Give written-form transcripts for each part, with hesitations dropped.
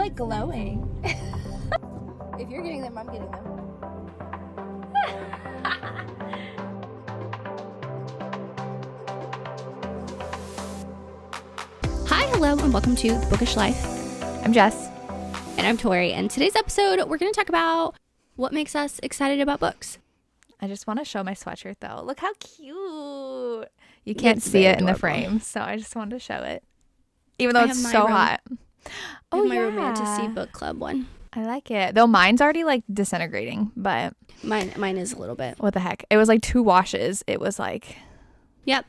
like glowing. If you're getting them, I'm getting them. Hi, hello, and welcome to Bookish Life. I'm Jess. And I'm Tori. And today's episode, we're going to talk about what makes us excited about books. I just want to show my sweatshirt, though. Look how cute. You can't see it in the frame, so I just wanted to show it. Even though it's so hot. Oh, my Romantasy book club one. I like it. Though mine's already like disintegrating, but mine is a little bit. What the heck? It was like 2 washes. It was like. Yep.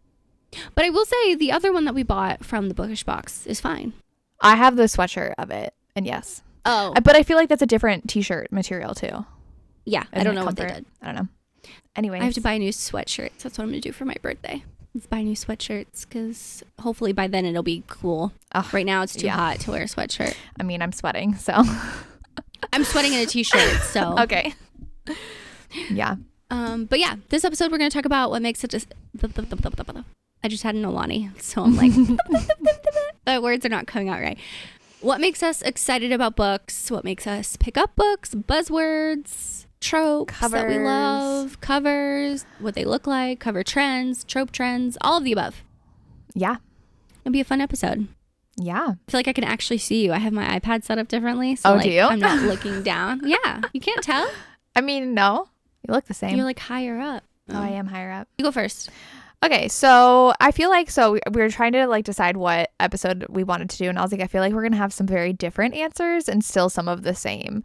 But I will say the other one that we bought from the Bookish box is fine. I have the sweatshirt of it, and yes. Oh. But I feel like that's a different t-shirt material too. Yeah, I don't know what they did. I don't know. Anyway, I have to buy new sweatshirts. That's what I'm going to do for my birthday. Let's buy new sweatshirts because hopefully by then it'll be cool. Right now it's too hot to wear a sweatshirt. I mean, I'm sweating, so. I'm sweating in a t-shirt, so. Okay. Yeah. But yeah, this episode we're going to talk about what makes it just. I just had an Olani, so I'm like. The words are not coming out right. What makes us excited about books? What makes us pick up books? Buzzwords, tropes that we love, covers, what they look like, cover trends, trope trends, all of the above. Yeah. It'll be a fun episode. Yeah. I feel like I can actually see you. I have my iPad set up differently. So do you? I'm not looking down. Yeah. You can't tell? I mean, no. You look the same. You're like higher up. Oh, I am higher up. You go first. Okay, so I feel like we were trying to like decide what episode we wanted to do, and I was like, I feel like we're gonna have some very different answers and still some of the same.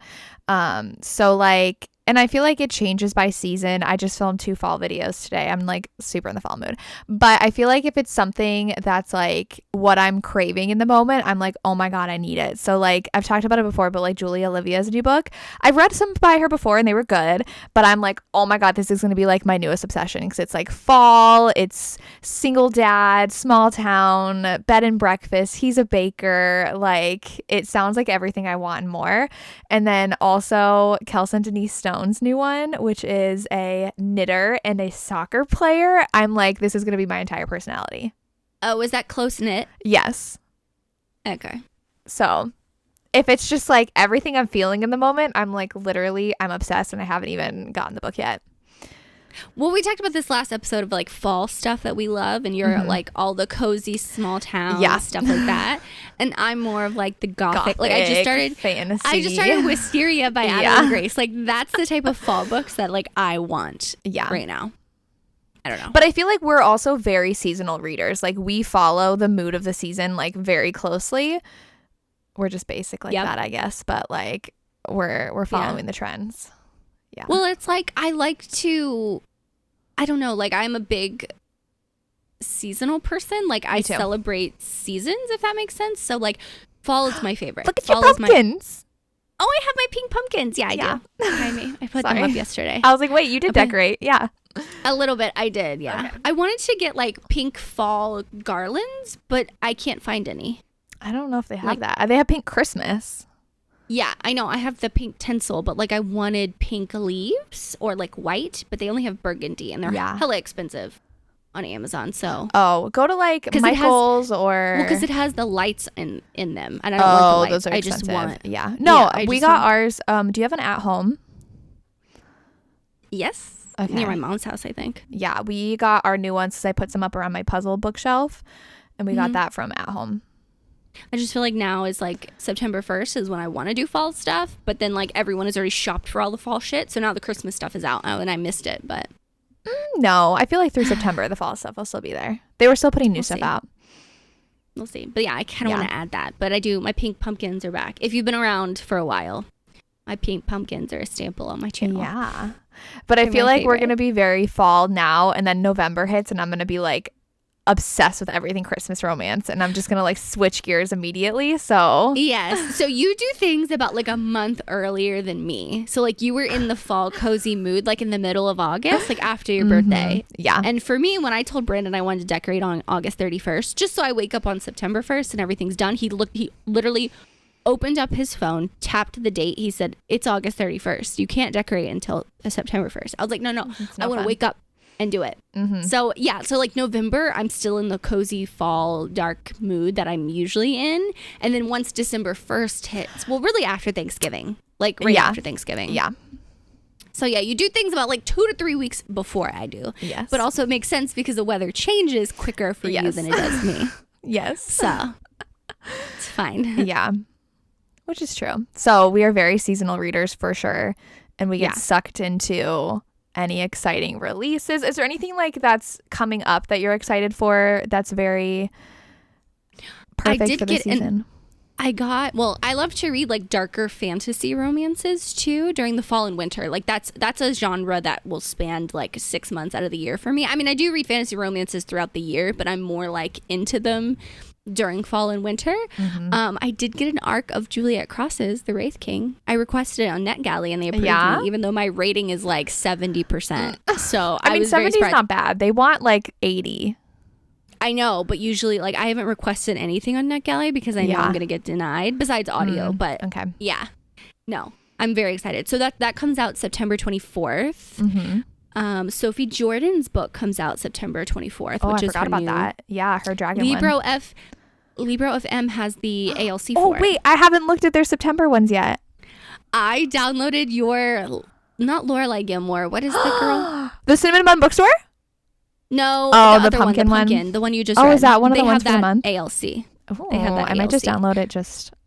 So like, and I feel like it changes by season. I just filmed 2 fall videos today. I'm like super in the fall mood. But I feel like if it's something that's like what I'm craving in the moment, I'm like, oh my God, I need it. So like I've talked about it before, but like Julia Olivia's new book, I've read some by her before and they were good, but I'm like, oh my God, this is going to be like my newest obsession because it's like fall, it's single dad, small town, bed and breakfast. He's a baker. Like it sounds like everything I want and more. And then also Kelson Denise Stone's new one, which is a knitter and a soccer player. I'm like, this is going to be my entire personality. Oh, is that close knit? Yes. Okay. So if it's just like everything I'm feeling in the moment, I'm like literally, I'm obsessed and I haven't even gotten the book yet. Well, we talked about this last episode of like fall stuff that we love, and you're like all the cozy small town stuff like that, and I'm more of like the gothic. Like I just started fantasy. I just started Wisteria by Adam Grace. Like that's the type of fall books that like I want right now. I don't know. But I feel like we're also very seasonal readers. Like we follow the mood of the season like very closely. We're just basic like that, I guess, but like we're following the trends. Yeah. Well, it's like I like to, I don't know, like I'm a big seasonal person. Like I celebrate seasons, if that makes sense. So like fall is my favorite. Look at fall your pumpkins. Oh, I have my pink pumpkins. Yeah, I do. Behind me. I put them up yesterday. I was like, wait, you did decorate. Yeah. A little bit. I did. Yeah. Okay. I wanted to get like pink fall garlands, but I can't find any. I don't know if they have that. They have pink Christmas. Yeah, I know. I have the pink tinsel, but like I wanted pink leaves or like white, but they only have burgundy and they're hella expensive on Amazon. So go to like Michael's because it has the lights in them, and I don't want the lights. Those are expensive. We got ours. Do you have an at home? Yes, near my mom's house, I think. Yeah, we got our new ones because I put some up around my puzzle bookshelf, and we got that from at home. I just feel like now is like September 1st is when I want to do fall stuff, but then like everyone has already shopped for all the fall shit, so now the Christmas stuff is out and I missed it. But no, I feel like through September the fall stuff will still be there. They were still putting new stuff out. We'll see. But yeah, I kind of want to add that. But I do. My pink pumpkins are back. If you've been around for a while, my pink pumpkins are a staple on my channel. Yeah, but I feel like we're gonna be very fall now, and then November hits, and I'm gonna be like obsessed with everything Christmas romance, and I'm just gonna like switch gears immediately. So yes, so you do things about like a month earlier than me. So like you were in the fall cozy mood like in the middle of August, like after your birthday. Yeah. And for me, when I told Brandon I wanted to decorate on August 31st, just so I wake up on September 1st and everything's done, he literally opened up his phone, tapped the date. He said, it's August 31st. You can't decorate until September 1st. I was like, no, I want to wake up and do it. So yeah, so like November, I'm still in the cozy fall dark mood that I'm usually in. And then once December 1st hits, well, really after Thanksgiving, like right after Thanksgiving. Yeah. So yeah, you do things about like 2 to 3 weeks before I do. Yes. But also it makes sense because the weather changes quicker for you than it does me. Yes. So it's fine. Yeah. Which is true. So we are very seasonal readers for sure. And we get sucked into any exciting releases. Is there anything like that's coming up that you're excited for that's very perfect for the season? I love to read like darker fantasy romances too during the fall and winter. Like that's a genre that will span like 6 months out of the year for me. I mean, I do read fantasy romances throughout the year, but I'm more like into them during fall and winter. I did get an arc of Juliet Cross's The Wraith King. I requested it on NetGalley and they approved me, even though my rating is like 70%. So I mean, 70 is not bad. They want like 80. I know, but usually like I haven't requested anything on NetGalley because I know I'm going to get denied besides audio. But yeah, no, I'm very excited. So that comes out September 24th. Sophie Jordan's book comes out September 24th, which I is forgot about that. Yeah, her dragon one. Libro FM has the ALC for Oh, wait, I haven't looked at their September ones yet. I downloaded not Lorelai Gilmore. What is the girl? The Cinnamon Bun Bookstore? No. The pumpkin one. The one you just read. Is that one of the ones for the month? ALC. Oh, they have that I might just download it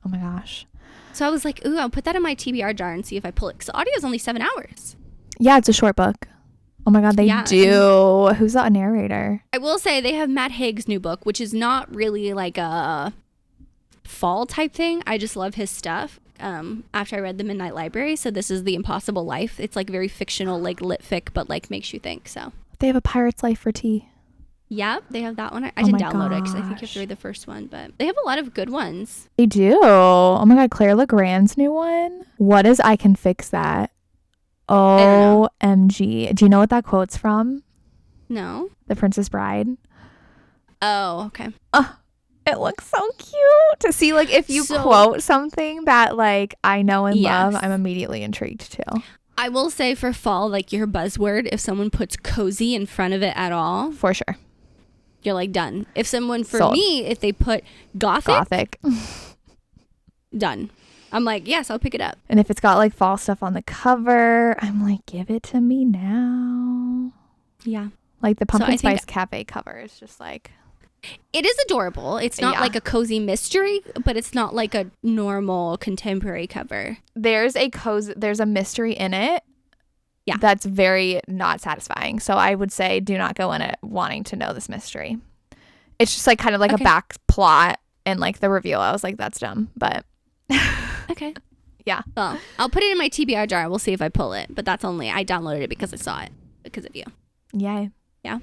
oh my gosh. So I was like, ooh, I'll put that in my TBR jar and see if I pull it. Because audio is only 7 hours. Yeah, it's a short book. Oh my God, they do. Who's the narrator? I will say they have Matt Haig's new book, which is not really like a fall type thing. I just love his stuff. After I read The Midnight Library, so this is The Impossible Life. It's like very fictional, like lit fic, but like makes you think. So they have A Pirate's Life for Tea. Yeah, they have that one. I didn't download it because I think you have to read the first one, but they have a lot of good ones. They do. Oh my God, Claire Legrand's new one. What is I Can Fix That? OMG. Do you know what that quote's from? No. The Princess Bride. Oh, okay. It looks so cute to see like if you quote something that like I know and love, I'm immediately intrigued too. I will say for fall, like your buzzword, if someone puts cozy in front of it at all, for sure, you're like done. If someone, for me, if they put gothic, done. I'm like, yes, I'll pick it up. And if it's got like fall stuff on the cover, I'm like, give it to me now. Yeah. Like the Pumpkin Spice Cafe cover is just like. It is adorable. It's not like a cozy mystery, but it's not like a normal contemporary cover. There's a mystery in it. Yeah. That's very not satisfying. So I would say do not go in it wanting to know this mystery. It's just like kind of like a back plot, and like the reveal, I was like, that's dumb. But okay. Yeah. Well, I'll put it in my TBR jar. We'll see if I pull it. But that's only, I downloaded it because I saw it because of you. Yay. Yeah.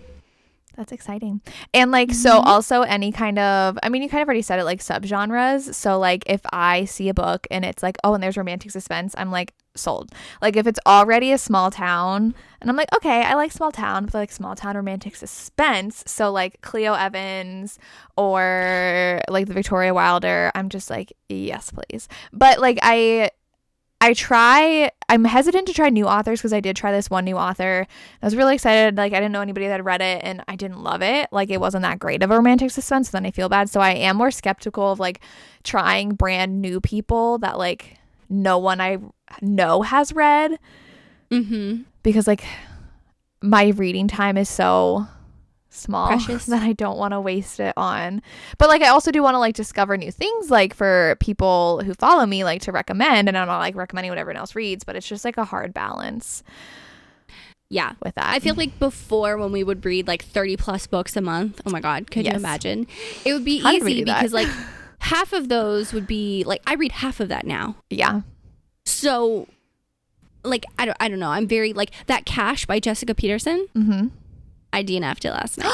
That's exciting. And like, so also any kind of, I mean, you kind of already said it, like subgenres. So like if I see a book and it's like, oh, and there's romantic suspense, I'm like sold. Like if it's already a small town and I'm like, okay, I like small town, but like small town romantic suspense. So like Cleo Evans or like the Victoria Wilder, I'm just like, yes, please. But like I'm hesitant to try new authors because I did try this one new author. I was really excited. Like I didn't know anybody that had read it and I didn't love it. Like it wasn't that great of a romantic suspense. So then I feel bad. So I am more skeptical of like trying brand new people that like no one I know has read. Because like my reading time is so small, precious, that I don't want to waste it on. But like I also do want to like discover new things, like for people who follow me, like to recommend, and I'm not like recommending what everyone else reads, but it's just like a hard balance. Yeah, with that. I feel like before, when we would read like 30 plus books a month, oh my God, could you imagine? It would be easy because like half of those would be like, I read half of that now. Yeah. So like I don't know, I'm very like that Cash by Jessica Peterson. I DNF'd it last night.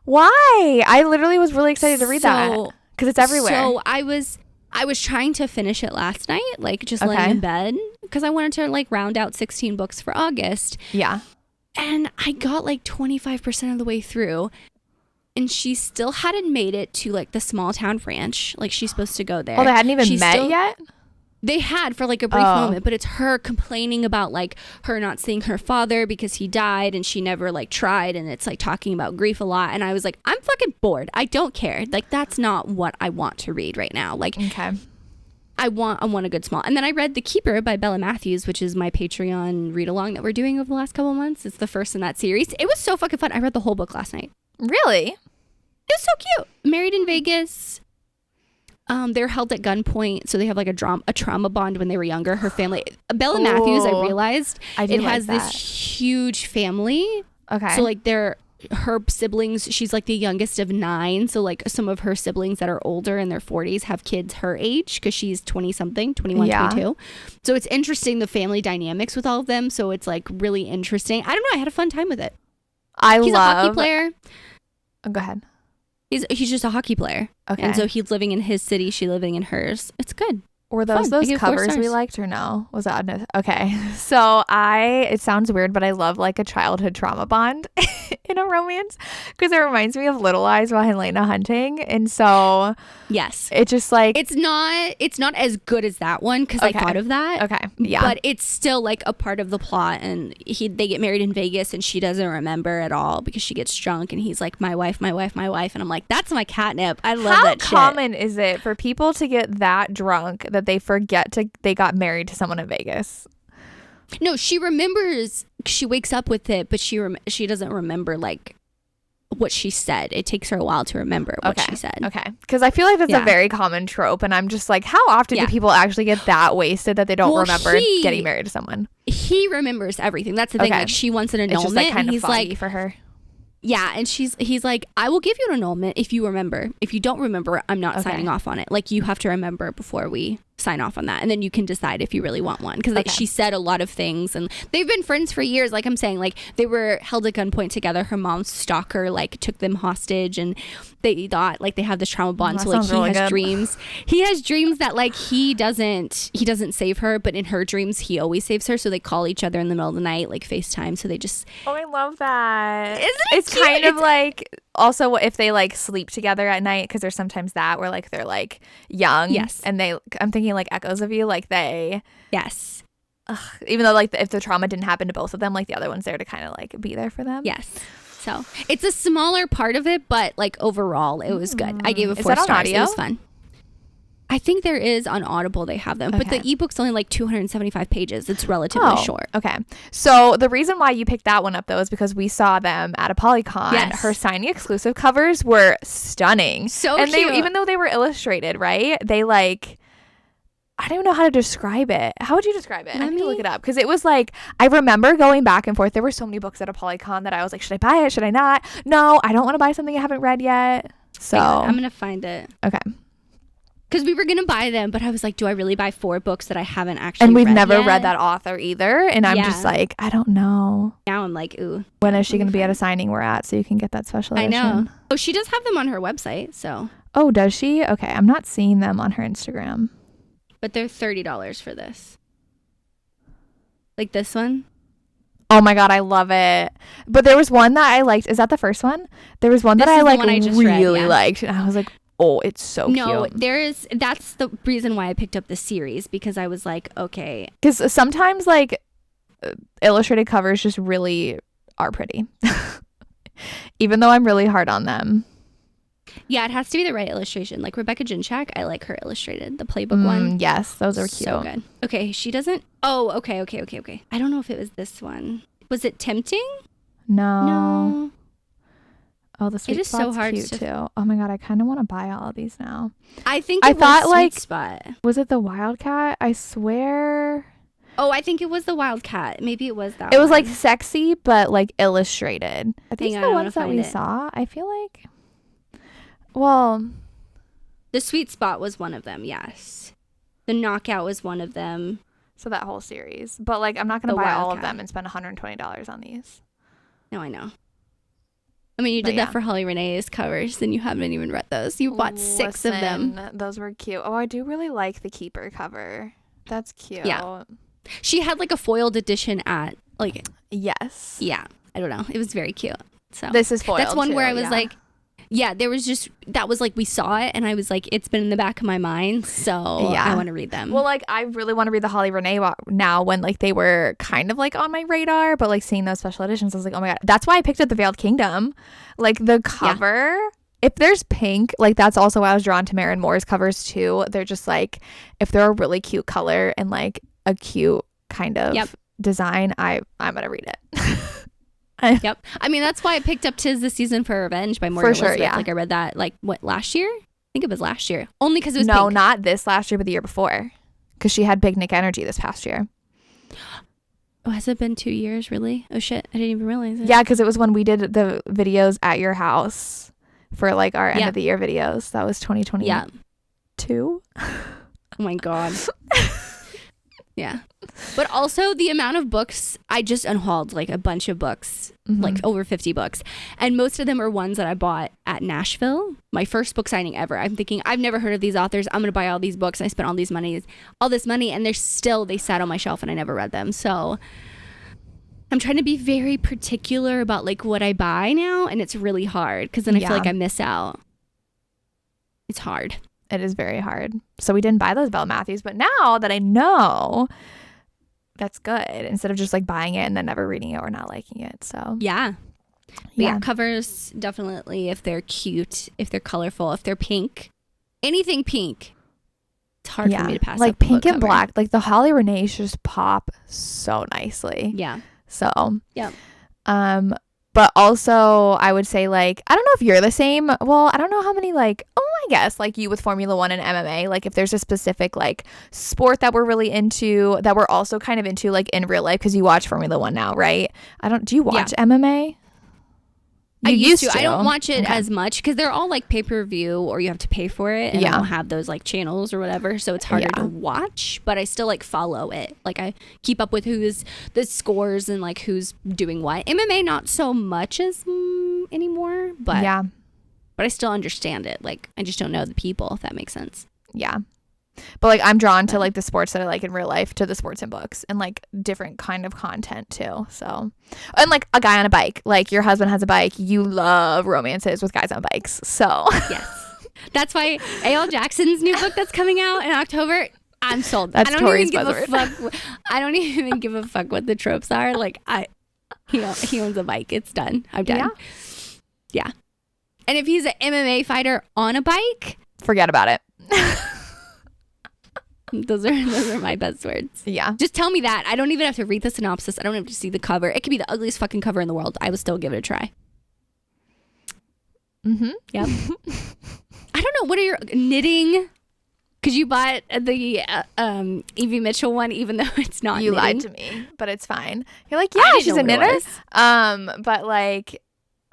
Why? I literally was really excited to read that because it's everywhere. So I was trying to finish it last night, like just laying in bed, because I wanted to like round out 16 books for August. Yeah. And I got like 25% of the way through, and she still hadn't made it to like the small town ranch. Like she's supposed to go there. Oh, they hadn't even met yet? They had for like a brief moment, but it's her complaining about like her not seeing her father because he died and she never like tried, and it's like talking about grief a lot. And I was like, I'm fucking bored. I don't care. Like that's not what I want to read right now. Like I want a good small. And then I read The Keeper by Bella Matthews, which is my Patreon read along that we're doing over the last couple of months. It's the first in that series. It was so fucking fun. I read the whole book last night. Really? It was so cute. Married in Vegas. They're held at gunpoint, so they have like a trauma bond when they were younger. Her family, Bella Matthews, I realized it has this huge family. Okay, so like her siblings. She's like the youngest of 9, so like some of her siblings that are older in their 40s have kids her age because she's 20 something, 21, 22. So it's interesting the family dynamics with all of them. So it's like really interesting. I don't know. I had a fun time with it. He's a hockey player. Oh, go ahead. He's just a hockey player. Okay. And so he's living in his city, she living in hers. It's good. Were those covers we liked or no? Was that okay? So it sounds weird, but I love like a childhood trauma bond in a romance because it reminds me of Little Eyes by Helena Hunting, and so yes, it just like it's not as good as that one because I thought of that. Okay, yeah, but it's still like a part of the plot, and they get married in Vegas, and she doesn't remember at all because she gets drunk, and he's like, my wife, my wife, my wife, and I'm like, that's my catnip. I love that shit. How common is it for people to get that drunk that they forget they got married to someone in Vegas? No, she remembers. She wakes up with it, but she doesn't remember like what she said. It takes her a while to remember what she said. Okay, because I feel like that's a very common trope, and I'm just like, how often do people actually get that wasted that they don't remember getting married to someone? He remembers everything. That's the thing. Like she wants an annulment. It's just like kind of foggy for her. Yeah, and he's like, I will give you an annulment if you remember. If you don't remember, I'm not signing off on it. Like, you have to remember before we sign off on that, and then you can decide if you really want one. Because she said a lot of things, and they've been friends for years. Like I'm saying, like they were held at gunpoint together. Her mom's stalker like took them hostage, and they thought like they have this trauma bond. So like he has dreams. He has dreams that like he doesn't save her, but in her dreams he always saves her. So they call each other in the middle of the night, like FaceTime. So they just I love that. Isn't it it's cute? Kind of like also if they like sleep together at night, because there's sometimes that where like they're like young. Yes. And I'm thinking like echoes of you, like they. Yes. Even though like if the trauma didn't happen to both of them, like the other one's there to kind of like be there for them. Yes. So it's a smaller part of it, but like overall it was good. I gave it 4 stars. Audio? It was fun. I think there is on Audible, they have them, but the ebook's only like 275 pages. It's relatively short. Okay. So the reason why you picked that one up though is because we saw them at a Polycon. Yes. Her signing exclusive covers were stunning. So and cute. They, even though they were illustrated, right? They like, I don't even know how to describe it. How would you describe it? I need to look it up because it was like, I remember going back and forth. There were so many books at a Polycon that I was like, should I buy it? Should I not? No, I don't want to buy something I haven't read yet. So I'm going to find it. Okay. Because we were going to buy them, but I was like, do I really buy 4 books that I haven't actually read And we've never yet? read that author either. And I'm just like, I don't know. Now I'm like, ooh. When is she going to be at a signing we're at so you can get that special edition? I know. Oh, she does have them on her website, so. Oh, does she? Okay. I'm not seeing them on her Instagram. But they're $30 for this. Like this one. Oh my God, I love it. But there was one that I liked. Is that the first one? There was one that I like really liked. And I was like, oh, it's so cute. No, that's the reason why I picked up the series, because I was like, okay. Because sometimes like illustrated covers just really are pretty. Even though I'm really hard on them. Yeah, it has to be the right illustration. Like Rebecca Jinchak, I like her illustrated. The playbook one. Yes, those are cute. So good. Okay, she doesn't. Oh, okay. I don't know if it was this one. Was it Tempting? No. Oh, the sweet spot's so hard cute too. Oh my God, I kind of want to buy all of these now. I thought like Spot. Was it the Wildcat? I swear. Oh, I think it was the Wildcat. Maybe it was that. It was like sexy, but like illustrated. Are these the ones that we saw? I feel like. Well, the Sweet Spot was one of them. Yes, the Knockout was one of them. So that whole series, but like I'm not gonna buy all of them and spend $120 on these. No, I know. I mean, you did that for Holly Renee's covers, and you haven't even read those. You bought 6 of them. Those were cute. Oh, I do really like the Keeper cover. That's cute. Yeah. She had like a foiled edition at like. Yes. Yeah. I don't know. It was very cute. So this is foiled. That's one too, where I was like, Yeah, there was just, that was like, we saw it and I was like, it's been in the back of my mind, so Yeah. I want to read them. Well, like, I really want to read the Holly Renee now, when like they were kind of like on my radar, but like seeing those special editions, I was like, oh my God. That's why I picked up the Veiled Kingdom. Like the cover, if there's pink, like that's also why I was drawn to Maren Moore's covers too. They're just like, if they're a really cute color and like a cute kind of design, I'm going to read it. Yep. I mean, that's why I picked up 'Tis the Season for Revenge by Morgan Elizabeth. Yeah. Like I read that like last year? I think it was last year. Only because it was No, pink. not this last year, but the year before. Because she had Big Nick Energy this past year. Oh, has it been 2 years? Really? Oh shit! I didn't even realize it. Yeah, because it was when we did the videos at your house for like our end of the year videos. That was 2022. Yeah. Oh my God. Yeah. But also the amount of books, I just unhauled like a bunch of books, like over 50 books. And most of them are ones that I bought at Nashville. My first book signing ever. I'm thinking, I've never heard of these authors. I'm going to buy all these books. I spent all this money, and they sat on my shelf and I never read them. So I'm trying to be very particular about like what I buy now. And it's really hard because then I feel like I miss out. It's hard. It is very hard. So we didn't buy those Belle Matthews, but now that I know, that's good, instead of just like buying it and then never reading it or not liking it. So yeah, covers definitely, if they're cute, if they're colorful, if they're pink, anything pink, it's hard for me to pass like up pink and cover. black, like the Holly Renee's just pop so nicely. So but also I would say, like, I don't know if you're the same. Well, I don't know how many, like, I guess like you with Formula 1 and MMA, like if there's a specific like sport that we're really into, that we're also kind of into like in real life, because you watch Formula 1 now, right? Do you watch MMA? I used to. I don't watch it as much because they're all like pay-per-view, or you have to pay for it, and I don't have those like channels or whatever, so it's harder to watch, but I still like follow it. Like I keep up with who's the scores and like who's doing what. MMA not so much as anymore, but I still understand it. Like I just don't know the people, if that makes sense. Yeah. But like I'm drawn to like the sports that I like in real life, to the sports in books, and like different kind of content too. So, and like a guy on a bike, like your husband has a bike, you love romances with guys on bikes. So yes, that's why A.L. Jackson's new book that's coming out in October, I'm sold. That's I don't Tori's even give buzzword. a fuck. I don't even give a fuck what the tropes are. Like he owns a bike. It's done. I'm done. Yeah. And if he's an MMA fighter on a bike, forget about it. Those are my best words. Yeah. Just tell me that. I don't even have to read the synopsis. I don't have to see the cover. It could be the ugliest fucking cover in the world. I would still give it a try. Yep. I don't know. What are your knitting? Because you bought the Evie Mitchell one, even though it's not. You knitting. lied to me, but it's fine. You're like, yeah, she's a knitter. But like,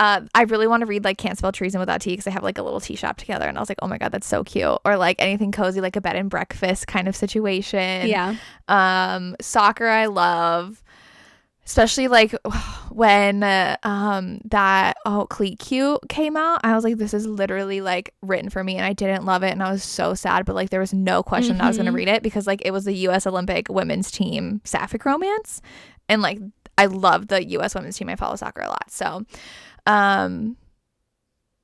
I really want to read like Can't Spell Treason Without Tea, because they have like a little tea shop together, and I was like, oh my God, that's so cute. Or like anything cozy, like a bed and breakfast kind of situation. Yeah. Soccer I love, especially like when Cleat Cute came out. I was like, this is literally like written for me, and I didn't love it, and I was so sad, but like there was no question that I was gonna read it, because like it was the U.S. Olympic women's team sapphic romance, and like I love the U.S. women's team. I follow soccer a lot, so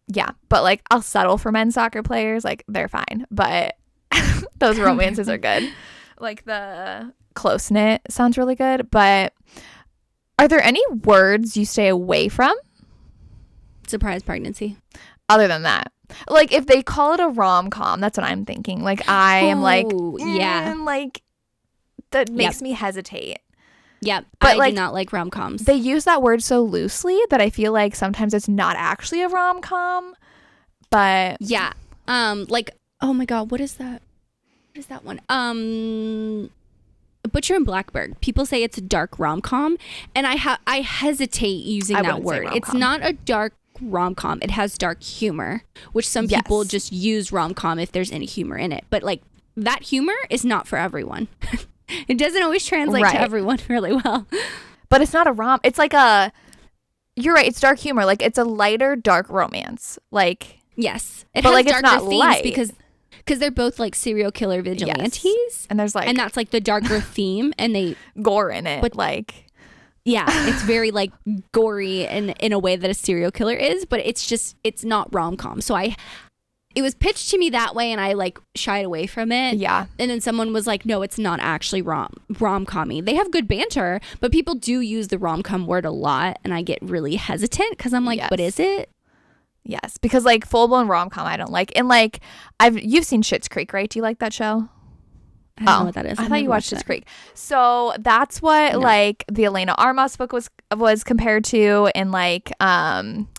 yeah, but like I'll settle for men's soccer players, like they're fine, but those romances are good. Like the Close Knit sounds really good, but are there any words you stay away from? Surprise pregnancy. Other than that, like if they call it a rom-com, that's what I'm thinking. Like I am like, like that makes me hesitate. Yeah, but I do not like rom-coms. They use that word so loosely that I feel like sometimes it's not actually a rom-com. But yeah, like, oh my God, what is that? What is that one? Butcher and Blackbird. People say it's a dark rom-com, and I hesitate using that word. It's not a dark rom-com. It has dark humor, which some people just use rom-com if there's any humor in it. But like that humor is not for everyone. It doesn't always translate to everyone really well. But it's not a it's like you're right, it's dark humor. Like it's a lighter dark romance. Like yes. It has like darker it's not themes light. because they're both like serial killer vigilantes. Yes. And there's like, and that's like the darker theme, and they gore in it. But like Yeah, it's very like gory in a way that a serial killer is, but it's not rom-com. So it was pitched to me that way, and I like shied away from it. Yeah. And then someone was like, no, it's not actually rom-com-y. They have good banter, but people do use the rom-com word a lot, and I get really hesitant because I'm like, but is it? Yes, because like full-blown rom-com I don't like. And like you've seen Schitt's Creek, right? Do you like that show? I don't know what that is. I thought you watched Schitt's Creek. So that's what like the Elena Armas book was compared to, and like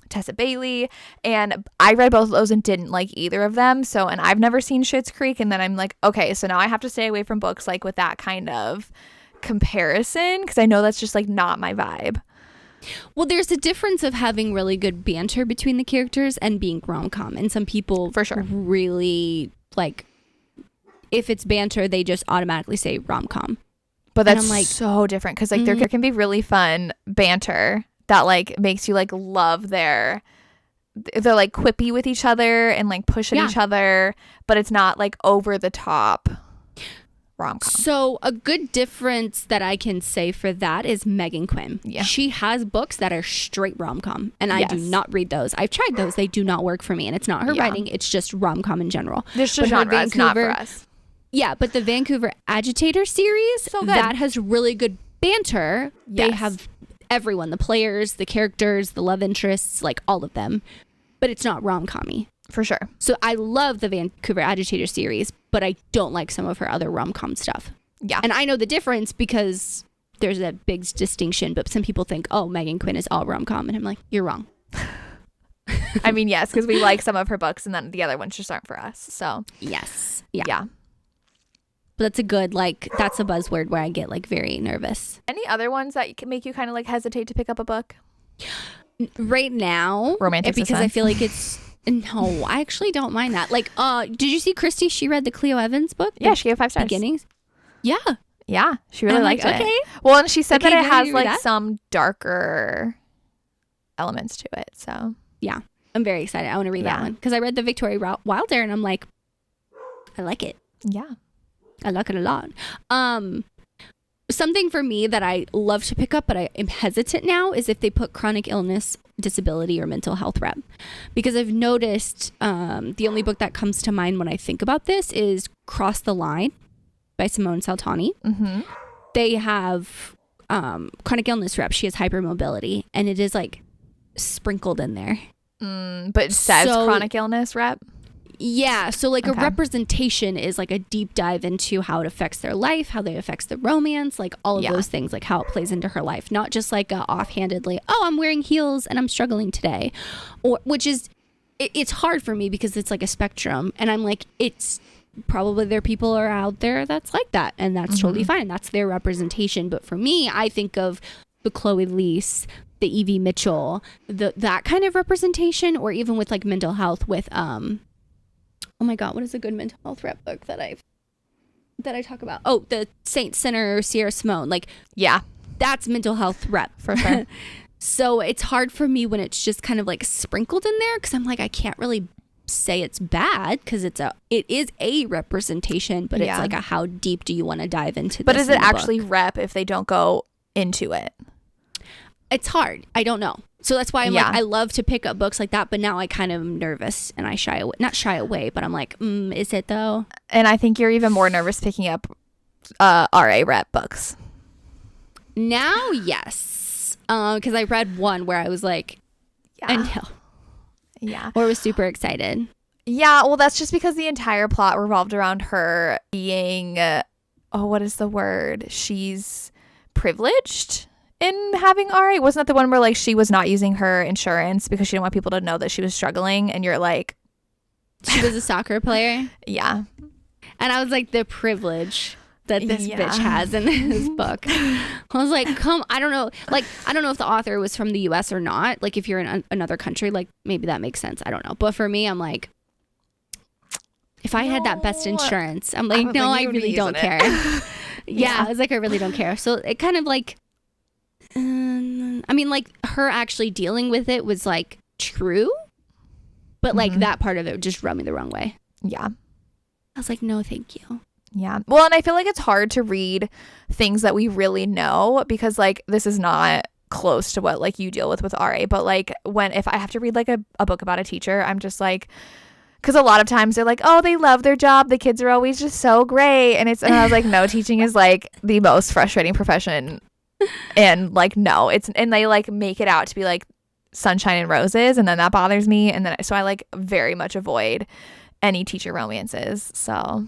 Tessa Bailey, and I read both of those and didn't like either of them. So, and I've never seen Schitt's Creek, and then I'm like, okay, so now I have to stay away from books like with that kind of comparison, because I know that's just like not my vibe. Well, there's a difference of having really good banter between the characters and being rom-com, and some people for sure really like, if it's banter, they just automatically say rom-com. But that's like so different, because like there can be really fun banter that like makes you like love they're like quippy with each other and like push at each other, but it's not like over the top rom-com. So a good difference that I can say for that is Megan Quinn. Yeah. She has books that are straight rom-com, and I do not read those. I've tried those. They do not work for me, and it's not her writing. It's just rom-com in general. There's just genre. It's not for us. Yeah, but the Vancouver Agitator series, that has really good banter. They have everyone, the players, the characters, the love interests, like all of them, but it's not rom-com-y. For sure. So I love the Vancouver Agitator series, but I don't like some of her other rom-com stuff. Yeah. And I know the difference because there's a big distinction, but some people think, oh, Megan Quinn is all rom-com, and I'm like, you're wrong. I mean, yes, because we like some of her books and then the other ones just aren't for us. So yes. Yeah. But that's a good, like, that's a buzzword where I get like very nervous. Any other ones that can make you kind of like hesitate to pick up a book? Right now, romantic because suspense. I feel like it's no, I actually don't mind that. Like, did you see Christy? She read the Cleo Evans book. Yeah, she gave 5 stars. Beginnings. Yeah, she really liked it. Okay. Well, and she said that it has like some darker elements to it. So yeah, I'm very excited. I want to read that one because I read the Victoria Wilder, and I'm like, I like it. Yeah. I like it a lot. Something for me that I love to pick up, but I am hesitant now, is if they put chronic illness, disability, or mental health rep. Because I've noticed the only book that comes to mind when I think about this is Cross the Line by Simone Saltani. Mm-hmm. They have chronic illness rep. She has hypermobility, and it is like sprinkled in there. But it says chronic illness rep? Yeah, so like a representation is like a deep dive into how it affects their life, how it affects the romance, like all of those things, like how it plays into her life, not just like a offhandedly, oh, I'm wearing heels and I'm struggling today, or which is it's hard for me because it's like a spectrum, and I'm like, it's probably there people are out there that's like that, and that's totally fine. That's their representation. But for me, I think of the Chloe Leese, the Evie Mitchell, that kind of representation, or even with like mental health with oh my God, what is a good mental health rep book that I talk about? Oh, the Saint Sinner Sierra Simone. Like, yeah, that's mental health rep for sure. So it's hard for me when it's just kind of like sprinkled in there, because I'm like, I can't really say it's bad because it is a representation, but it's like a how deep do you want to dive into this? But is it actually rep if they don't go into it? It's hard. I don't know. So that's why I'm like, I love to pick up books like that, but now I kind of am nervous and I not shy away, but I'm like, is it though? And I think you're even more nervous picking up RA rep books. Now, yes. Because I read one where I was like, I know. Yeah. Or was super excited. Yeah, well, that's just because the entire plot revolved around her being, what is the word? She's privileged in having RA. Wasn't that the one where like she was not using her insurance because she didn't want people to know that she was struggling, and you're like, she was a soccer player? Yeah. And I was like, the privilege that this bitch has in this book. I was like, I don't know. Like, I don't know if the author was from the US or not. Like, if you're in another country, like maybe that makes sense. I don't know. But for me, I'm like, if I had that best insurance, I'm like, no, I really don't care. I was like, I really don't care. So it kind of like, I mean, like her actually dealing with it was like true, but like that part of it just rubbed me the wrong way. Yeah. I was like, no, thank you. Yeah. Well, and I feel like it's hard to read things that we really know because like this is not close to what like you deal with RA, but like if I have to read like a book about a teacher, I'm just like, because a lot of times they're like, oh, they love their job, the kids are always just so great, and I was like, no, teaching is like the most frustrating profession, and like no, and they like make it out to be like sunshine and roses, and then that bothers me, and then so I like very much avoid any teacher romances. So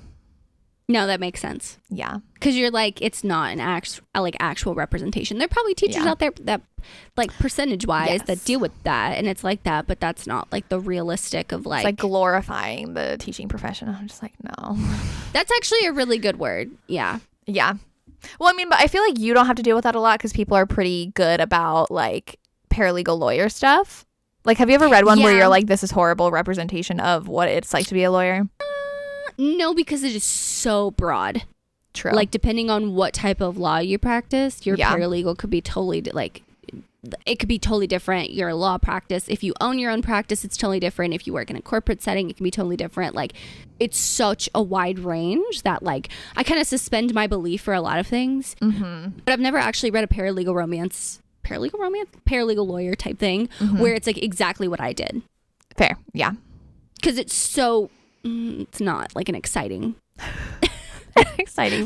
no, that makes sense. Yeah, because you're like, it's not an actual representation. There are probably teachers out there that like percentage wise that deal with that, and it's like that, but that's not like the realistic of like, it's like glorifying the teaching profession. I'm just like, no. That's actually a really good word. Yeah. Well, I mean, but I feel like you don't have to deal with that a lot because people are pretty good about like paralegal lawyer stuff. Like, have you ever read one where you're like, this is horrible representation of what it's like to be a lawyer? No, because it is so broad. True. Like, depending on what type of law you practice, your paralegal could be totally like, it could be totally different. Your law practice, if you own your own practice, it's totally different. If you work in a corporate setting, it can be totally different. Like, it's such a wide range that like I kind of suspend my belief for a lot of things. Mm-hmm. But I've never actually read a paralegal lawyer type thing where it's like exactly what I did. Fair. Yeah. Because it's so, it's not like an exciting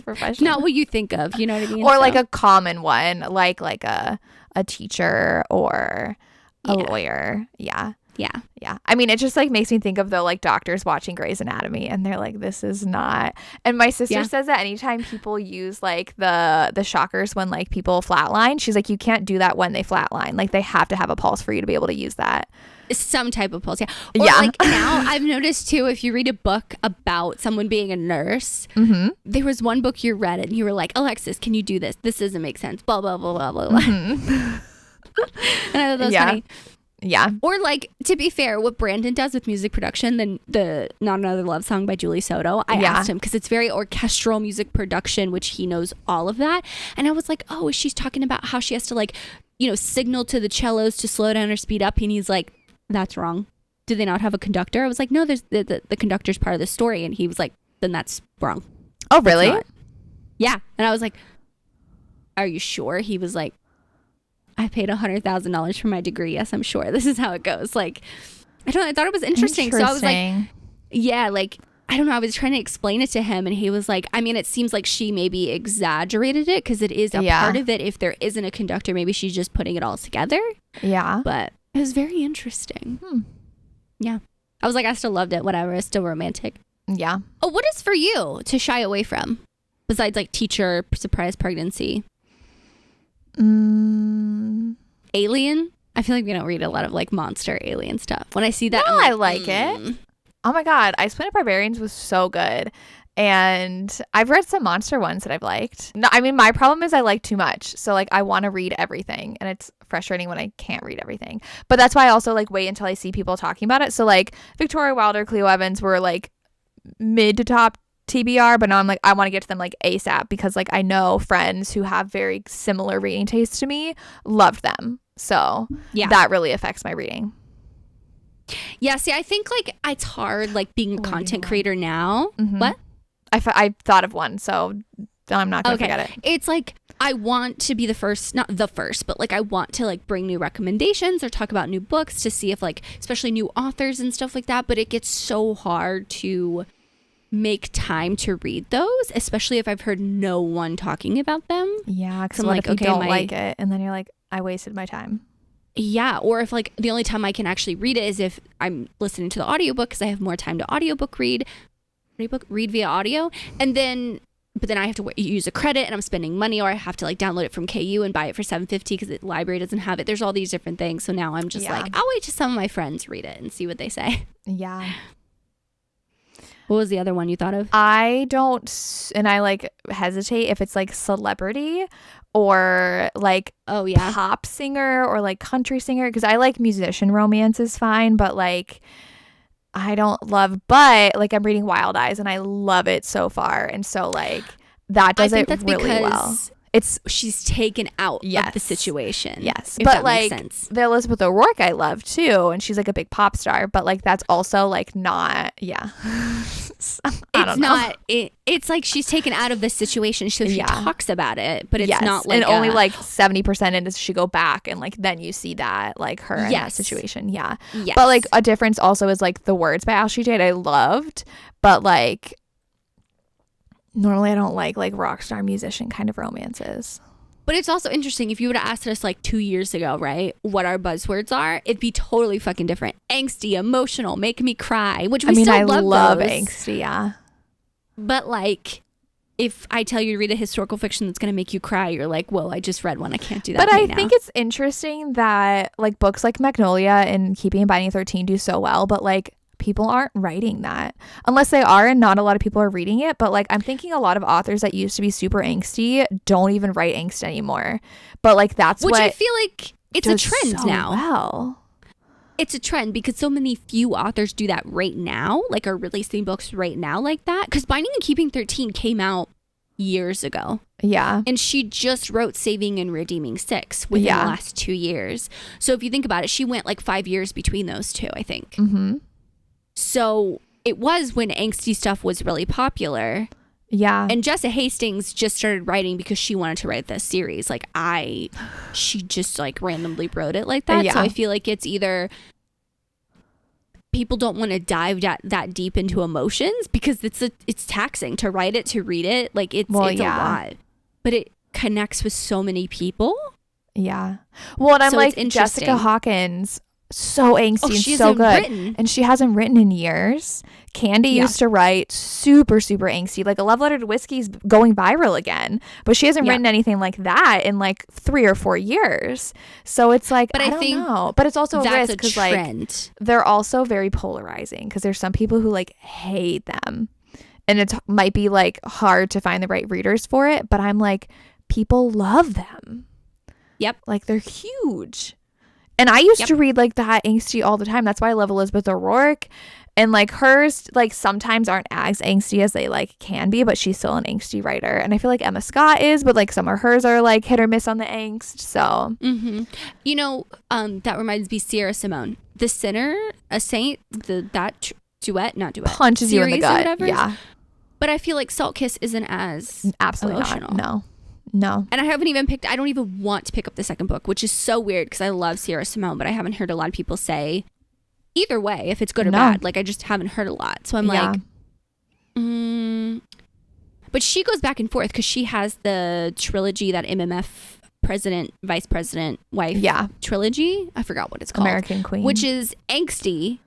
profession. Not what you think of, you know what I mean? Or like a common one, like a teacher or a lawyer. Yeah. I mean, it just like makes me think of the like doctors watching Grey's Anatomy, and they're like, this is not. And my sister says that anytime people use like the shockers when like people flatline, she's like, you can't do that when they flatline. Like they have to have a pulse for you to be able to use that. Some type of pulse, Or like now I've noticed too, if you read a book about someone being a nurse, there was one book you read and you were like, Alexis, can you do this? This doesn't make sense. Blah, blah, blah, blah, blah. And I thought that was funny. Yeah. Or like, to be fair, what Brandon does with music production, then the Not Another Love Song by Julie Soto, I asked him because it's very orchestral music production, which he knows all of that. And I was like, oh, she's talking about how she has to like, you know, signal to the cellos to slow down or speed up. And he's like, that's wrong. Do they not have a conductor? I was like, no, there's the conductor's part of the story. And he was like, then that's wrong. Oh, really? Yeah. And I was like, are you sure? He was like, I paid $100,000 for my degree. Yes, I'm sure. This is how it goes. Like, I thought it was interesting. So I was like, yeah, like, I don't know. I was trying to explain it to him and he was like, I mean, it seems like she maybe exaggerated it because it is a part of it. If there isn't a conductor, maybe she's just putting it all together. Yeah. But it was very interesting. Yeah. I was like, I still loved it. Whatever. It's still romantic. Yeah. Oh, what is for you to shy away from besides like teacher, surprise pregnancy? Alien? I feel like we don't read a lot of like monster alien stuff. When I see that, no, I'm like, I like it. Oh my God. Ice Planet Barbarians was so good. And I've read some monster ones that I've liked. No, I mean, my problem is I like too much. So like I want to read everything and it's frustrating when I can't read everything. But that's why I also like wait until I see people talking about it. So like Victoria Wilder, Cleo Evans were like mid to top TBR, but now I'm like, I want to get to them like ASAP because like I know friends who have very similar reading tastes to me loved them. So that really affects my reading. Yeah, see, I think like it's hard like being a content creator now. What? I thought of one, so I'm not going to forget it. It's like I want to be the first, not the first, but like I want to like bring new recommendations or talk about new books to see if like, especially new authors and stuff like that. But it gets so hard to make time to read those, especially if I've heard no one talking about them. Yeah, because I'm like, if you don't like it, and then you're like, I wasted my time. Yeah, or if like the only time I can actually read it is if I'm listening to the audiobook because I have more time to audiobook read via audio, and then but then I have to use a credit and I'm spending money, or I have to like download it from KU and buy it for $7.50 because the library doesn't have it. There's all these different things. So now I'm just like, I'll wait till some of my friends read it and see what they say. Yeah. What was the other one you thought of? I don't, and I like hesitate if it's like celebrity or like pop singer or like country singer, because I like musician romance is fine, but like I don't love, but like I'm reading Wild Eyes and I love it so far, and so like that does it really well. It's she's taken out of the situation. Yes, but like the Elizabeth O'Rourke I love too, and she's like a big pop star, but like that's also like not It's not. It's like she's taken out of the situation, so she talks about it, but it's not like. And only like 70% in does she go back, and like then you see that like her in that situation. Yeah. Yes. But like a difference also is like the words by Ashley Jade I loved, but like normally I don't like rock star musician kind of romances. But it's also interesting, if you would have asked us like 2 years ago, right, what our buzzwords are, it'd be totally fucking different. Angsty, emotional, make me cry, which we still love those. Angsty, yeah. But like, if I tell you to read a historical fiction that's going to make you cry, you're like, whoa, I just read one. I can't do that. But I think it's interesting that like books like Magnolia and Keeping and Binding 13 do so well, but like people aren't writing that unless they are, and not a lot of people are reading it. But like I'm thinking a lot of authors that used to be super angsty don't even write angst anymore, but like that's which what I feel like it's a trend so now. Well, it's a trend because so many few authors do that right now, like are releasing books right now like that, because Binding and Keeping 13 came out years ago. Yeah. And she just wrote Saving and Redeeming 6 within the last 2 years. So if you think about it, she went like 5 years between those two, I think. Mm-hmm. So it was when angsty stuff was really popular. Yeah. And Jessa Hastings just started writing because she wanted to write this series. Like she just like randomly wrote it like that. Yeah. So I feel like it's either people don't want to dive that deep into emotions because it's taxing to write it, to read it. Like it's a lot. But it connects with so many people. Yeah. Well, and I'm like Jessica Hawkins, so angsty and so good, and she hasn't written in years. Candy used to write super angsty, like A Love Letter to Whiskey's going viral again, but she hasn't written anything like that in like 3 or 4 years. So it's like, but I don't know, but it's also a risk because like they're also very polarizing because there's some people who like hate them, and it might be like hard to find the right readers for it, but I'm like, people love them. Yep. Like they're huge. And I used to read like that angsty all the time. That's why I love Elizabeth O'Rourke. And like hers, like sometimes aren't as angsty as they like can be, but she's still an angsty writer. And I feel like Emma Scott is, but like some of hers are like hit or miss on the angst. So, you know, that reminds me, Sierra Simone, The Sinner, A Saint, not duet, punches you in the gut. Yeah. But I feel like Salt Kiss isn't as absolutely emotional. No. And I don't even want to pick up the second book, which is so weird because I love Sierra Simone, but I haven't heard a lot of people say either way if it's good or bad. Like I just haven't heard a lot. So I'm like, but she goes back and forth because she has the trilogy, that MMF president, vice president, wife trilogy. I forgot what it's called. American Queen. Which is angsty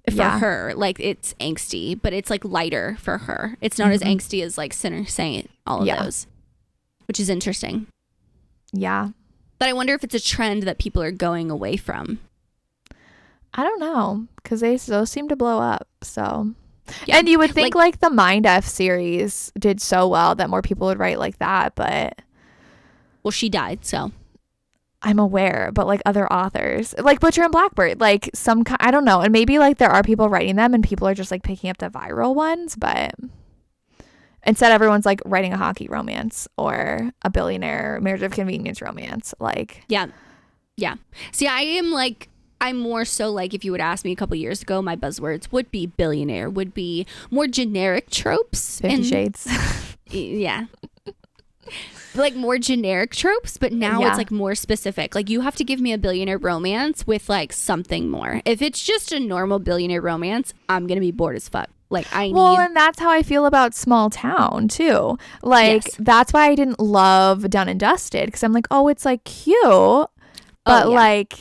for her. Like it's angsty, but it's like lighter for her. It's not as angsty as like Sinner, Saint, all of those. Which is interesting. Yeah. But I wonder if it's a trend that people are going away from. I don't know. Because those seem to blow up. So. Yeah. And you would think like the Mind F series did so well that more people would write like that. But. Well, she died, so. I'm aware. But like other authors. Like Butcher and Blackbird. Like I don't know. And maybe like there are people writing them and people are just like picking up the viral ones. But. Instead, everyone's like writing a hockey romance or a billionaire marriage of convenience romance. Like, yeah. See, I'm more so like, if you would ask me a couple years ago, my buzzwords would be billionaire, would be more generic tropes. 50 Shades. Yeah. Like more generic tropes, but now it's like more specific. Like you have to give me a billionaire romance with like something more. If it's just a normal billionaire romance, I'm going to be bored as fuck. Like and that's how I feel about Small Town too. Like that's why I didn't love Done and Dusted, because I'm like, oh, it's like cute, but like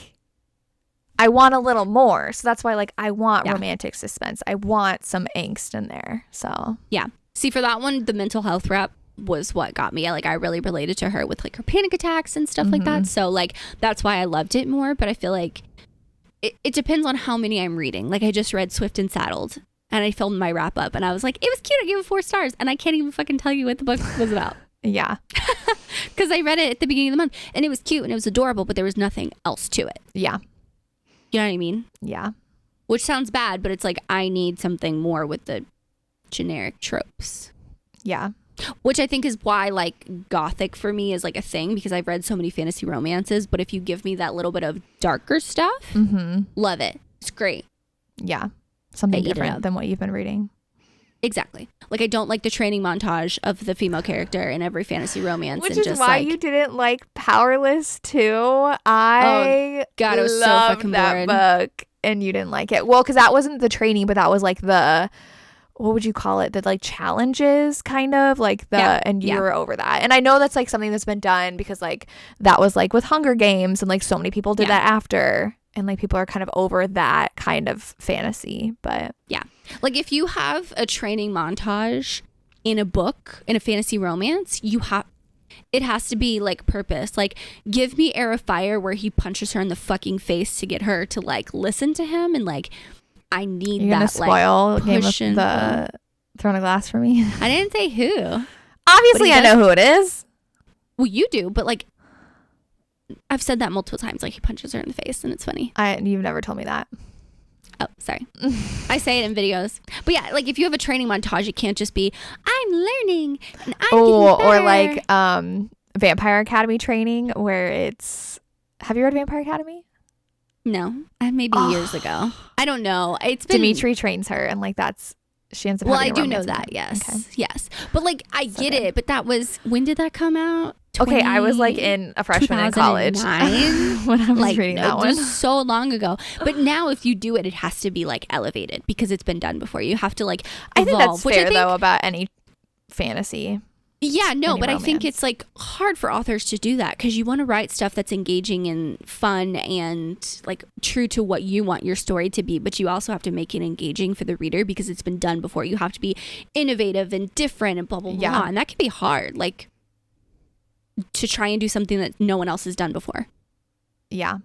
I want a little more. So that's why like I want romantic suspense. I want some angst in there. So see, for that one, the mental health rep was what got me. I really related to her with like her panic attacks and stuff like that. So like that's why I loved it more. But I feel like it depends on how many I'm reading. Like I just read Swift and Saddled. And I filmed my wrap up and I was like, it was cute. I gave it 4 stars. And I can't even fucking tell you what the book was about. Yeah. Because I read it at the beginning of the month and it was cute and it was adorable, but there was nothing else to it. Yeah. You know what I mean? Yeah. Which sounds bad, but it's like, I need something more with the generic tropes. Yeah. Which I think is why like gothic for me is like a thing, because I've read so many fantasy romances. But if you give me that little bit of darker stuff, love it. It's great. Yeah. Something different than what you've been reading. Exactly. Like, I don't like the training montage of the female character in every fantasy romance. Which and is just, why like, you didn't like Powerless too. I God, I was so loved fucking that bored. book, and you didn't like it. Well, because that wasn't the training, but that was like the, what would you call it? The like challenges, kind of like the, and you were over that. And I know that's like something that's been done because like that was like with Hunger Games, and like so many people did that after. And like people are kind of over that kind of fantasy, but yeah, like if you have a training montage in a book, in a fantasy romance, it has to be like purpose. Like, give me Air of Fire where he punches her in the fucking face to get her to like listen to him, and like I need you're that. Gonna spoil like Game of push the Throne of Glass for me. I didn't say who. Obviously, I know who it is. Well, you do, but like I've said that multiple times. Like, he punches her in the face, and it's funny. You've never told me that. Oh, sorry. I say it in videos. But yeah, like if you have a training montage, it can't just be, I'm learning and I'm getting better. Or like Vampire Academy training where it's, have you read Vampire Academy? No, maybe years ago. I don't know. It's been, Dimitri trains her, and like she ends up well, having I a do know romance with that. him. Yes. Okay. Yes. But like, I get it. But that was, when did that come out? Okay, I was like a freshman in college when I was like, reading that one. So long ago. But now if you do it, it has to be like elevated because it's been done before. You have to like evolve. I think that's fair though about any fantasy. Yeah, no, but romance. I think it's like hard for authors to do that because you want to write stuff that's engaging and fun and like true to what you want your story to be, but you also have to make it engaging for the reader because it's been done before. You have to be innovative and different and blah, blah, blah. And that can be hard. Like, to try and do something that no one else has done before. Yeah.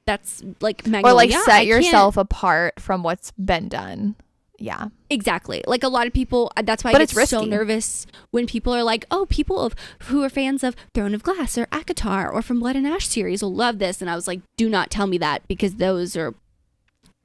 That's like Magnolia. Or like set yourself apart from what's been done. Yeah. Exactly. Like a lot of people, that's why but I it's get so risky. nervous when people are like, oh, people who are fans of Throne of Glass or ACOTAR or from Blood and Ash series will love this. And I was like, do not tell me that because those are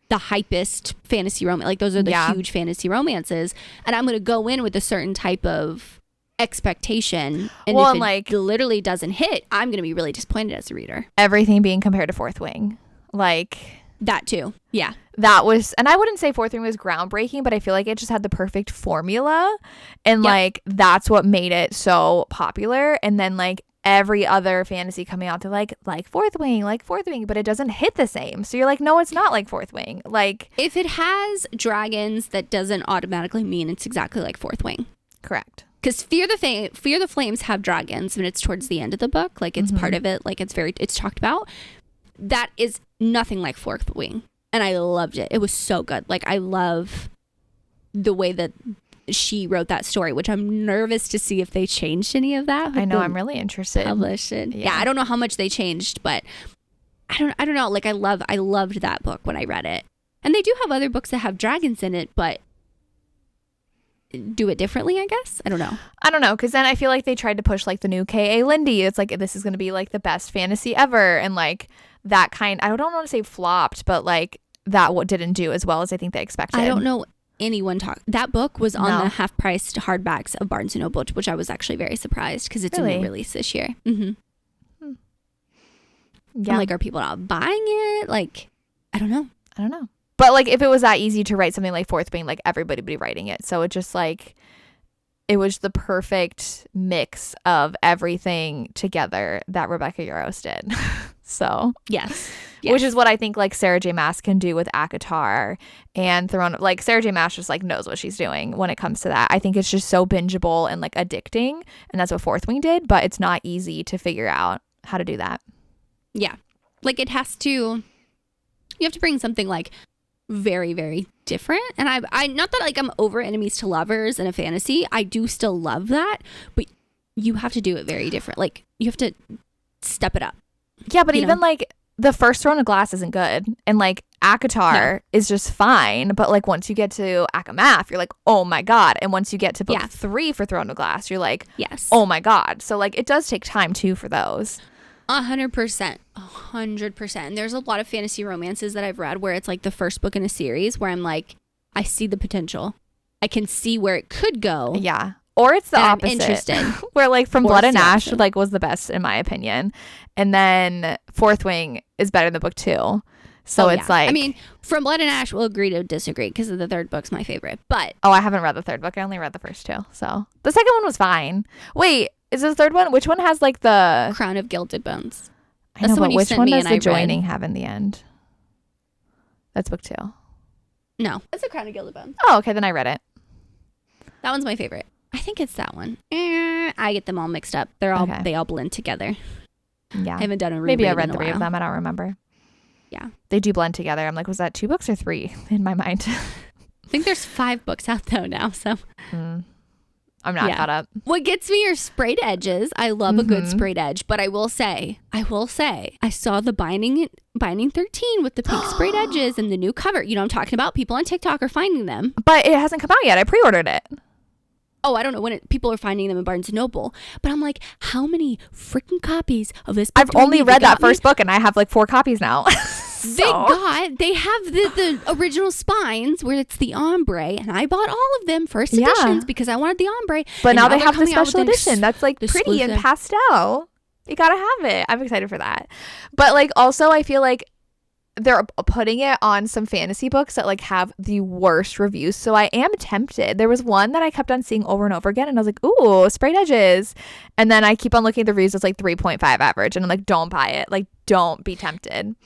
the hypest fantasy romance. Like those are the huge fantasy romances. And I'm going to go in with a certain type of expectation, and if it like literally doesn't hit, I'm gonna be really disappointed as a reader. Everything being compared to Fourth Wing, like that too. Yeah, that was, and I wouldn't say Fourth Wing was groundbreaking, but I feel like it just had the perfect formula, and like that's what made it so popular. And then like every other fantasy coming out, they're like Fourth Wing, but it doesn't hit the same. So you're like, no, it's not like Fourth Wing. Like if it has dragons, that doesn't automatically mean it's exactly like Fourth Wing. Correct. Because Fear the Flames have dragons, and it's towards the end of the book. Like it's part of it. Like it's talked about. That is nothing like Fourth Wing, and I loved it. It was so good. Like I love the way that she wrote that story, which I'm nervous to see if they changed any of that. I know. I'm really interested. Published it. Yeah, I don't know how much they changed, but I don't know. Like I loved that book when I read it, and they do have other books that have dragons in it, but do it differently, I guess. I don't know because then I feel like they tried to push like the new K.A. Lindy. It's like this is going to be like the best fantasy ever, and like that kind, I don't want to say flopped, but like that didn't do as well as I think they expected. I don't know anyone talk. That book was on the half-priced hardbacks of Barnes & Noble, which I was actually very surprised because it's a new release this year. Yeah. I'm like, are people not buying it? Like, I don't know. But like if it was that easy to write something like Fourth Wing, like everybody would be writing it. So it just like, it was the perfect mix of everything together that Rebecca Yarros did. So yes. Which is what I think like Sarah J. Maas can do with ACOTAR and Throne. Like Sarah J. Maas just like knows what she's doing when it comes to that. I think it's just so bingeable and like addicting, and that's what Fourth Wing did. But it's not easy to figure out how to do that. Yeah, like you have to bring something like very, very different. And I not that like I'm over enemies to lovers in a fantasy. I do still love that, but you have to do it very different. Like you have to step it up. Yeah, but even like the first Throne of Glass isn't good, and like ACOTAR is just fine. But like once you get to ACOMAF, you're like, oh my god. And once you get to book 3 for Throne of Glass, you're like, yes, oh my god. So like it does take time too for those. 100%. And there's a lot of fantasy romances that I've read where it's like the first book in a series where I'm like, I see the potential. I can see where it could go. Yeah. Or it's the opposite. I'm interested. Where like From Blood and Ash like was the best in my opinion. And then Fourth Wing is better than book 2. So it's like, I mean, From Blood and Ash, we'll agree to disagree because the third book's my favorite. But I haven't read the third book. I only read the first two. So the second one was fine. Wait, is the third one? Which one has like the Crown of Gilded Bones? I know, but which one does the joining have in the end? That's book 2. No, it's a Crown of Gilded Bones. Oh, okay, then I read it. That one's my favorite. I think it's that one. I get them all mixed up. They all blend together. Yeah, I haven't done a reread. Maybe I read 3 of them. I don't remember. Yeah, they do blend together. I'm like, was that 2 books or 3 in my mind? I think there's 5 books out though now. So I'm not caught up. What gets me are sprayed edges. I love a good sprayed edge, but I will say, I saw the binding 13 with the pink sprayed edges and the new cover. You know what I'm talking about? People on TikTok are finding them. But it hasn't come out yet. I pre-ordered it. Oh, I don't know when people are finding them in Barnes & Noble. But I'm like, how many freaking copies of this book I've only read that first book and I have like 4 copies now. They have the original spines where it's the ombre, and I bought all of them first editions because I wanted the ombre. But now they have the special edition that's like pretty and pastel. You gotta have it. I'm excited for that. But like also I feel like they're putting it on some fantasy books that like have the worst reviews, so I am tempted. There was one that I kept on seeing over and over again and I was like, ooh, sprayed edges, and then I keep on looking at the reviews. It's like 3.5 average and I'm like, don't buy it. Like, don't be tempted.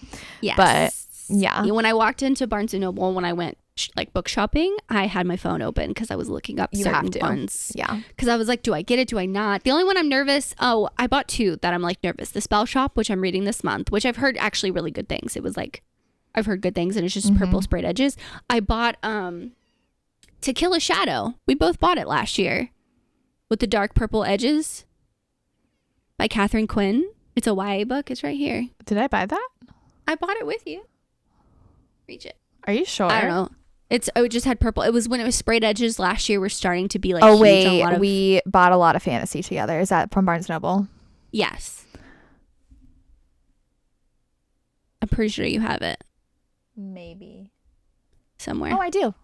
Yes. But yeah, when I walked into Barnes & Noble, when I went like book shopping, I had my phone open because I was looking up certain ones. Yeah, because I was like, do I get it, do I not? The only one I'm nervous, I bought 2 that I'm like nervous. The Spell Shop, which I'm reading this month, which I've heard actually really good things. It was like, I've heard good things, and it's just purple sprayed edges. I bought To Kill a Shadow. We both bought it last year with the dark purple edges by Catherine Quinn. It's a YA book. It's right here. Did I buy that? I bought it with you. Reach it. Are you sure? I don't know. It just had purple. It was when it was sprayed edges last year. We're starting to be like, oh wait, we bought a lot of fantasy together. Is that from Barnes & Noble? Yes. I'm pretty sure you have it. Maybe. Somewhere. Oh, I do.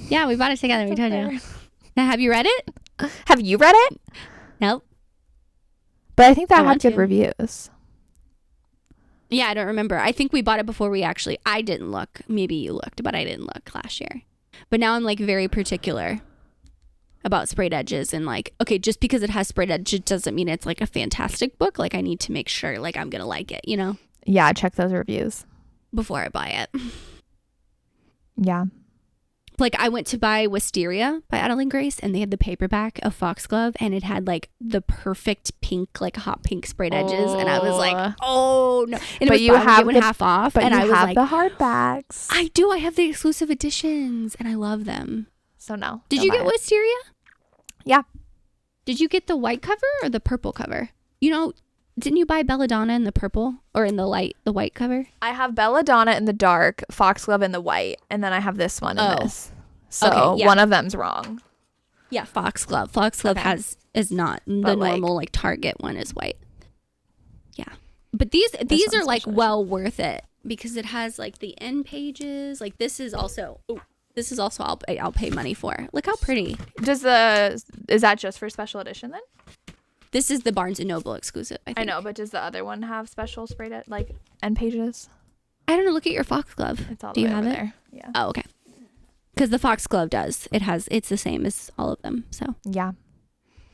Yeah, we bought it together. We told you. Now, have you read it? Have you read it? Nope. But I think that had good reviews. Yeah, I don't remember. I think we bought it before I didn't look. Maybe you looked, but I didn't look last year. But now I'm like very particular about sprayed edges and like, okay, just because it has sprayed edges doesn't mean it's like a fantastic book. Like I need to make sure like I'm going to like it, you know? Yeah, check those reviews before I buy it. Yeah. Like I went to buy Wisteria by Adeline Grace and they had the paperback of Foxglove and it had like the perfect pink, like hot pink sprayed edges. And I was like, oh no. And but it was you have half off. But and you I was have like, the hardbacks. I do. I have the exclusive editions and I love them. So no. Did you get Wisteria? Yeah. Did you get the white cover or the purple cover? You know, didn't you buy Belladonna in the purple or in the white cover? I have Belladonna in the dark, Foxglove in the white, and then I have this one in this. So okay, yeah. One of them's wrong. Yeah, Foxglove. Foxglove is not the normal like Target one is white. Yeah, but these are like well worth it because it has like the end pages. Like this is also I'll pay money for. Look how pretty. Is that just for special edition then? This is the Barnes & Noble exclusive, I think. I know, but does the other one have special sprayed like end pages? I don't know. Look at your Foxglove. It's all Do you have it there? Yeah. Oh, okay. Because the Foxglove does. It's the same as all of them. So yeah.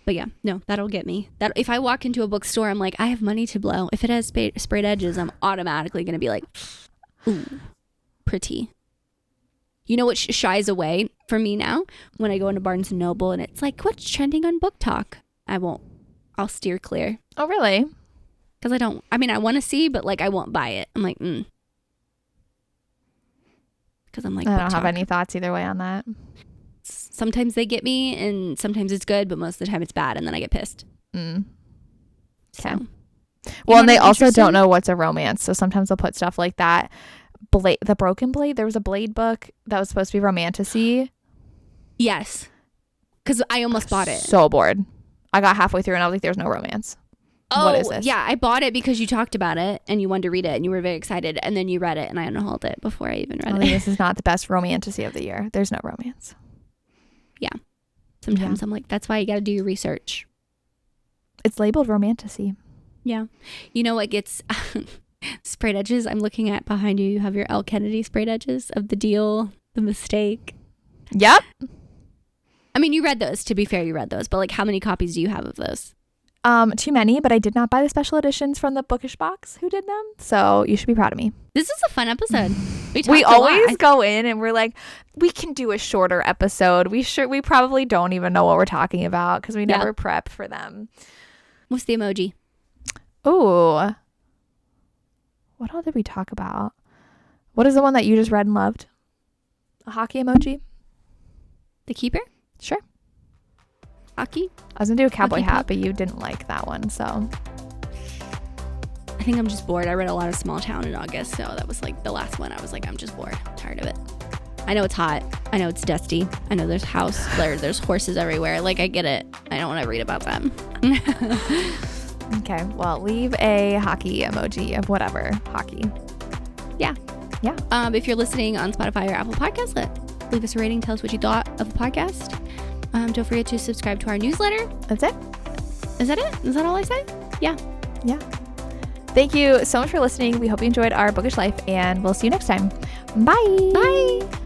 But yeah, no, that'll get me. That if I walk into a bookstore, I'm like, I have money to blow. If it has sprayed edges, I'm automatically gonna be like, ooh, pretty. You know what shies away from me now when I go into Barnes & Noble and it's like, what's trending on Book Talk? I'll steer clear. Oh, really? Because I want to see, but like I won't buy it. I'm like, because I'm like, I don't have any thoughts either way on that. Sometimes they get me and sometimes it's good, but most of the time it's bad and then I get pissed. Okay. So, well, and they also don't know what's a romance. So sometimes they'll put stuff like that. The Broken Blade. There was a Blade book that was supposed to be romantic-y. Yes. Because I almost bought it. So bored. I got halfway through and I was like, there's no romance. Oh, what is this? Yeah, I bought it because you talked about it and you wanted to read it and you were very excited and then you read it and I unhauled it before I even read it. This is not the best romantasy of the year. There's no romance. Yeah. Sometimes I'm like, that's why you got to do your research. It's labeled romantasy. Yeah. You know what gets... Sprayed edges. I'm looking at behind you. You have your L. Kennedy sprayed edges of The Deal, The Mistake. Yep. I mean, you read those. To be fair, you read those. But like, how many copies do you have of those? Too many, but I did not buy the special editions from the Bookish box who did them. So you should be proud of me. This is a fun episode. We always go in and we're like, we can do a shorter episode. We probably don't even know what we're talking about because we never prep for them. What's the emoji? Ooh. What all did we talk about? What is the one that you just read and loved? A hockey emoji? The keeper? Sure. Hockey? I was gonna do a cowboy Hockey hat, puck? but you didn't like that one, so. I think I'm just bored. I read a lot of Small Town in August, so that was like the last one. I was like, I'm just bored. I'm tired of it. I know it's hot. I know it's dusty. I know there's there's horses everywhere. Like, I get it. I don't want to read about them. Okay, well, leave a hockey emoji of whatever. Hockey. Yeah. Yeah. If you're listening on Spotify or Apple Podcasts, leave us a rating. Tell us what you thought of the podcast. Don't forget to subscribe to our newsletter. That's it. Is that it? Is that all I said? Yeah. Yeah. Thank you so much for listening. We hope you enjoyed our Bookish Life, and we'll see you next time. Bye. Bye.